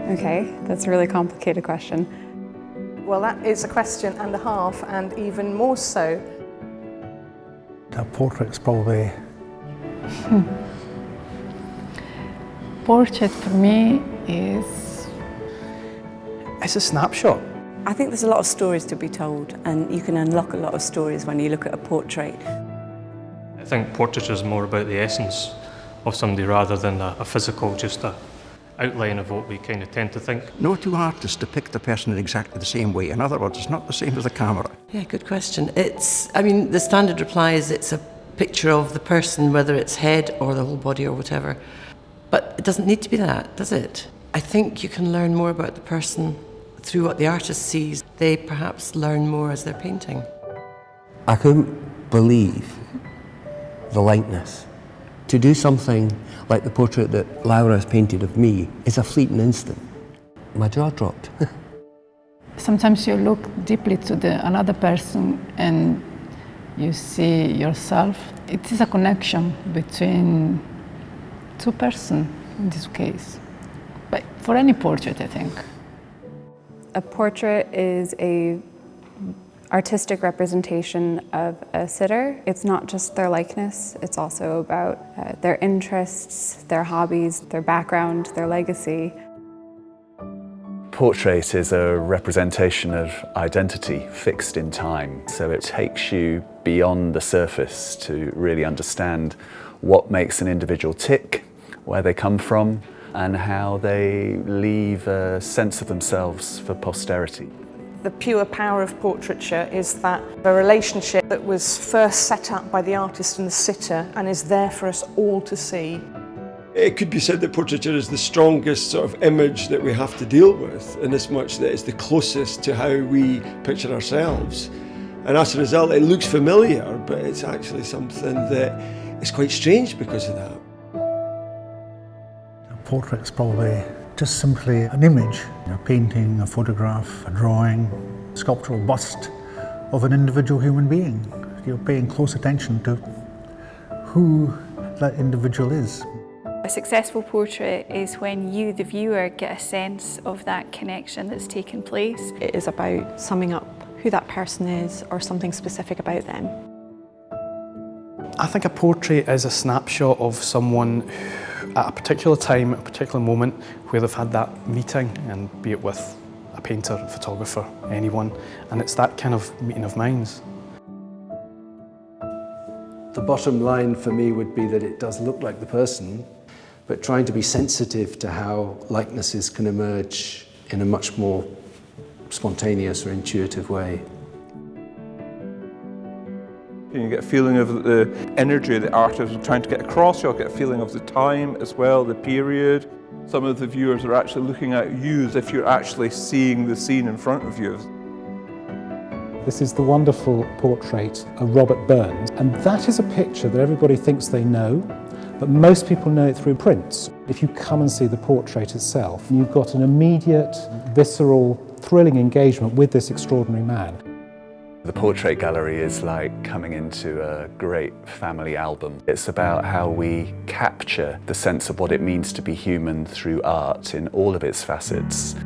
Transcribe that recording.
Okay, that's a really complicated question. Well, that is a question and a half, and even more so. A portrait's probably... Portrait for me is... It's a snapshot. I think there's a lot of stories to be told, and you can unlock a lot of stories when you look at a portrait. I think portraiture is more about the essence of somebody rather than a physical, just a outline of what we kind of tend to think. No two artists depict a person in exactly the same way. In other words, it's not the same as the camera. Yeah, good question. The standard reply is it's a picture of the person, whether it's head or the whole body or whatever. But it doesn't need to be that, does it? I think you can learn more about the person through what the artist sees. They perhaps learn more as they're painting. I couldn't believe the likeness. To do something like the portrait that Laura has painted of me is a fleeting instant. My jaw dropped. Sometimes you look deeply to another person and you see yourself. It is a connection between two persons in this case. But for any portrait, I think. A portrait is an artistic representation of a sitter. It's not just their likeness, it's also about their interests, their hobbies, their background, their legacy. Portrait is a representation of identity fixed in time, so it takes you beyond the surface to really understand what makes an individual tick, where they come from, and how they leave a sense of themselves for posterity. The pure power of portraiture is that a relationship that was first set up by the artist and the sitter and is there for us all to see. It could be said that portraiture is the strongest sort of image that we have to deal with, in as much that it's the closest to how we picture ourselves. And as a result, it looks familiar, but it's actually something that is quite strange because of that. A portrait's probably just simply an image, a painting, a photograph, a drawing, a sculptural bust of an individual human being. You're paying close attention to who that individual is. A successful portrait is when you, the viewer, get a sense of that connection that's taken place. It is about summing up who that person is or something specific about them. I think a portrait is a snapshot of someone at a particular time, at a particular moment, where they've had that meeting, and be it with a painter, a photographer, anyone, and it's that kind of meeting of minds. The bottom line for me would be that it does look like the person, but trying to be sensitive to how likenesses can emerge in a much more spontaneous or intuitive way. You get a feeling of the energy the artist is trying to get across. You'll get a feeling of the time as well, the period. Some of the viewers are actually looking at you as if you're actually seeing the scene in front of you. This is the wonderful portrait of Robert Burns, and that is a picture that everybody thinks they know, but most people know it through prints. If you come and see the portrait itself, you've got an immediate, visceral, thrilling engagement with this extraordinary man. The portrait gallery is like coming into a great family album. It's about how we capture the sense of what it means to be human through art in all of its facets.